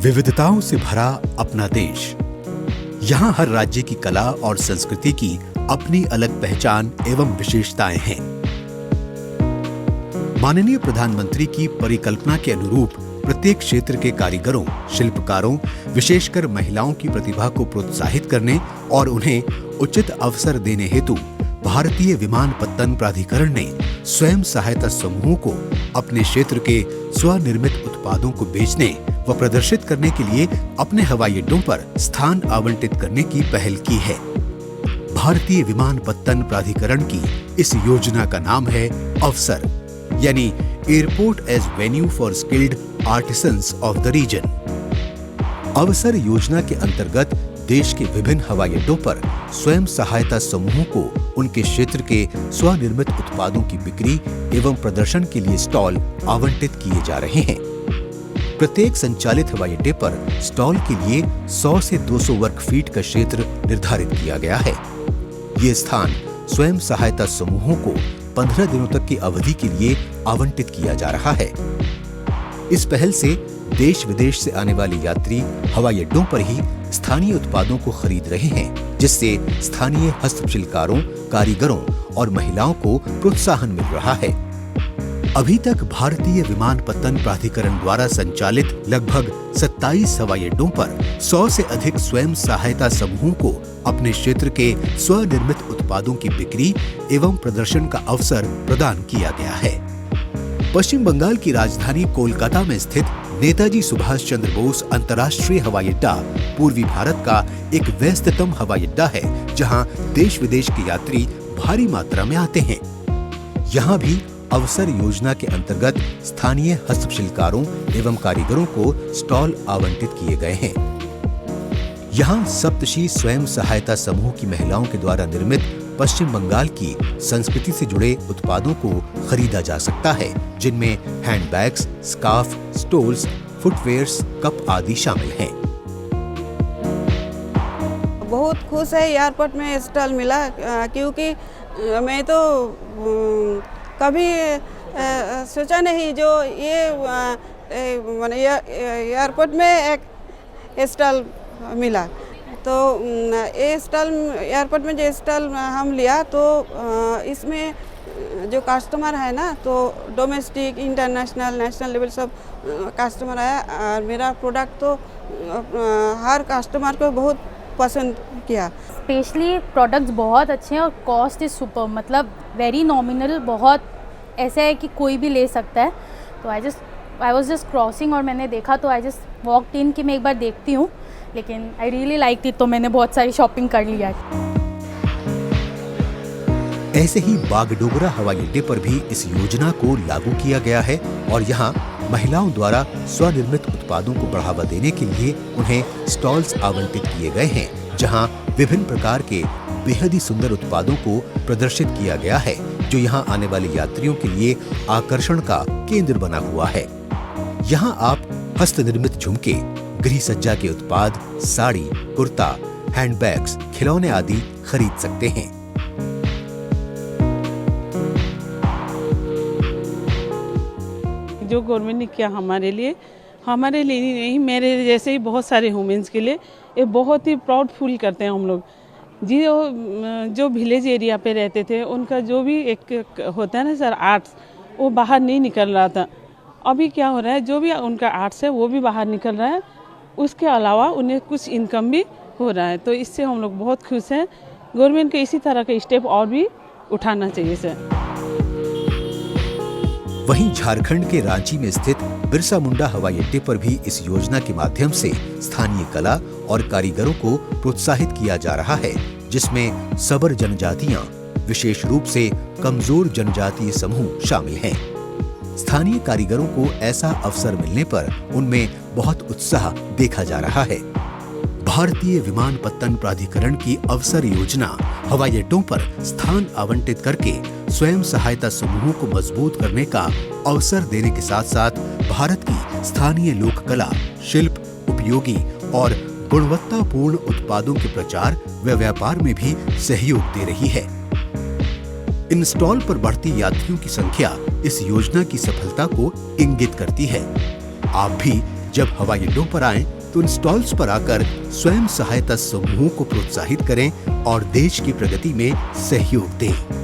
विविधताओं से भरा अपना देश। यहाँ हर राज्य की कला और संस्कृति की अपनी अलग पहचान एवं विशेषताएं हैं। माननीय प्रधानमंत्री की परिकल्पना के अनुरूप प्रत्येक क्षेत्र के कारीगरों, शिल्पकारों, विशेषकर महिलाओं की प्रतिभा को प्रोत्साहित करने और उन्हें उचित अवसर देने हेतु भारतीय विमानपत्तन प्राधिकरण ने स्वयं सहायता समूहों को अपने क्षेत्र के स्वनिर्मित उत्पादों को बेचने व प्रदर्शित करने के लिए अपने हवाई अड्डों पर स्थान आवंटित करने की पहल की है। भारतीय विमानपत्तन प्राधिकरण की इस योजना का नाम है अवसर, यानी airport as venue for skilled artisans of the region. Avsar योजना के अंतर्गत देश के विभिन्न हवाई अड्डों पर स्वयं सहायता समूहों को उनके क्षेत्र के स्वनिर्मित उत्पादों की बिक्री एवं प्रदर्शन के लिए स्टॉल आवंटित किए जा रहे हैं। प्रत्येक संचालित हवाई अड्डे पर स्टॉल के लिए 100 से 200 वर्ग फीट का क्षेत्र निर्धारित किया गया है। ये स्थान स्वयं सहायता समूहों को 15 दिनों तक की अवधि के लिए आवंटित किया जा रहा है। इस पहल से देश विदेश से आने वाले यात्री हवाई अड्डों पर ही स्थानीय उत्पादों को खरीद रहे हैं, जिससे स्थानीय हस्तशिल्पकारों, कारीगरों और महिलाओं को प्रोत्साहन मिल रहा है। अभी तक भारतीय विमानपत्तन प्राधिकरण द्वारा संचालित लगभग 27 हवाई अड्डों पर 100 से अधिक स्वयं सहायता समूहों को अपने क्षेत्र के स्वनिर्मित उत्पादों की बिक्री एवं प्रदर्शन का अवसर प्रदान किया गया है। पश्चिम बंगाल की राजधानी कोलकाता में स्थित नेताजी सुभाष चंद्र बोस अंतर्राष्ट्रीय हवाई अड्डा पूर्वी भारत का एक व्यस्ततम हवाई अड्डा है, जहां देश विदेश के यात्री भारी मात्रा में आते हैं। यहाँ भी अवसर योजना के अंतर्गत स्थानीय हस्तशिल्पकारों एवं कारीगरों को स्टॉल आवंटित किए गए हैं। यहाँ सप्तशी स्वयं सहायता समूह की महिलाओं के द्वारा निर्मित पश्चिम बंगाल की संस्कृति से जुड़े उत्पादों को खरीदा जा सकता है, जिनमें handbags, scarf, stoles, footwears, cup आदि शामिल हैं। बहुत खुश है एयरपोर्ट में स्टॉल मिला, क्योंकि मैं तो कभी सोचा नहीं जो ये माने एयरपोर्ट में एक स्टॉल मिला। तो ये स्टॉल एयरपोर्ट में जो स्टॉल हम लिया तो इसमें जो कस्टमर है ना, तो डोमेस्टिक, इंटरनेशनल, नेशनल लेवल सब कस्टमर है। और मेरा प्रोडक्ट तो हर कस्टमर को बहुत पसंद किया। स्पेशली प्रोडक्ट्स बहुत अच्छे हैं और कॉस्ट इज सुपर, मतलब वेरी नॉमिनल, बहुत ऐसा है कि कोई भी ले सकता है। तो आई वाज जस्ट क्रॉसिंग और मैंने देखा तो आई जस्ट वॉकड इन कि मैं एक बार देखती हूँ, लेकिन आई रियली लाइक इट, तो मैंने बहुत सारी शॉपिंग कर लिया। ऐसे ही बागडोगरा हवाई अड्डे पर भी इस योजना को लागू किया गया है और यहाँ महिलाओं द्वारा स्वनिर्मित उत्पादों को बढ़ावा देने के लिए उन्हें स्टॉल्स आवंटित किए गए हैं, जहाँ विभिन्न प्रकार के बेहद ही सुंदर उत्पादों को प्रदर्शित किया गया है, जो यहाँ आने वाले यात्रियों के लिए आकर्षण का केंद्र बना हुआ है। यहाँ आप हस्त निर्मित झुमके, गृह सज्जा के उत्पाद, साड़ी, कुर्ता, हैंडबैग्स, खिलौने आदि खरीद सकते हैं। जो गवर्नमेंट ने किया हमारे लिए ही नहीं, मेरे जैसे ही बहुत सारे वुमेन्स के लिए ये बहुत ही प्राउड फील करते हैं हम लोग। जो विलेज एरिया पे रहते थे, उनका जो भी एक होता है ना सर आर्ट्स, वो बाहर नहीं निकल रहा था। अभी क्या हो रहा है, जो भी उनका आर्ट्स है वो भी बाहर निकल रहा है, उसके अलावा उन्हें कुछ इनकम भी हो रहा है। तो इससे हम लोग बहुत खुश हैं। गवर्नमेंट को इसी तरह के स्टेप और भी उठाना चाहिए सर। वहीं झारखंड के रांची में स्थित बिरसा मुंडा हवाई अड्डे पर भी इस योजना के माध्यम से स्थानीय कला और कारीगरों को प्रोत्साहित किया जा रहा है, जिसमें सबर जनजातियां, विशेष रूप से कमजोर जनजातीय समूह शामिल हैं। स्थानीय कारीगरों को ऐसा अवसर मिलने पर उनमें बहुत उत्साह देखा जा रहा है। भारतीय विमानपत्तन प्राधिकरण की अवसर योजना हवाई अड्डों पर स्थान आवंटित करके स्वयं सहायता समूहों को मजबूत करने का अवसर देने के साथ साथ भारत की स्थानीय लोक कला, शिल्प, उपयोगी और गुणवत्तापूर्ण उत्पादों के प्रचार व व्यापार में भी सहयोग दे रही है। इन स्टॉल पर बढ़ती यात्रियों की संख्या इस योजना की सफलता को इंगित करती है। आप भी जब हवाई अड्डों पर आएं तो इन स्टॉल्स पर आकर स्वयं सहायता समूहों को प्रोत्साहित करें और देश की प्रगति में सहयोग दें।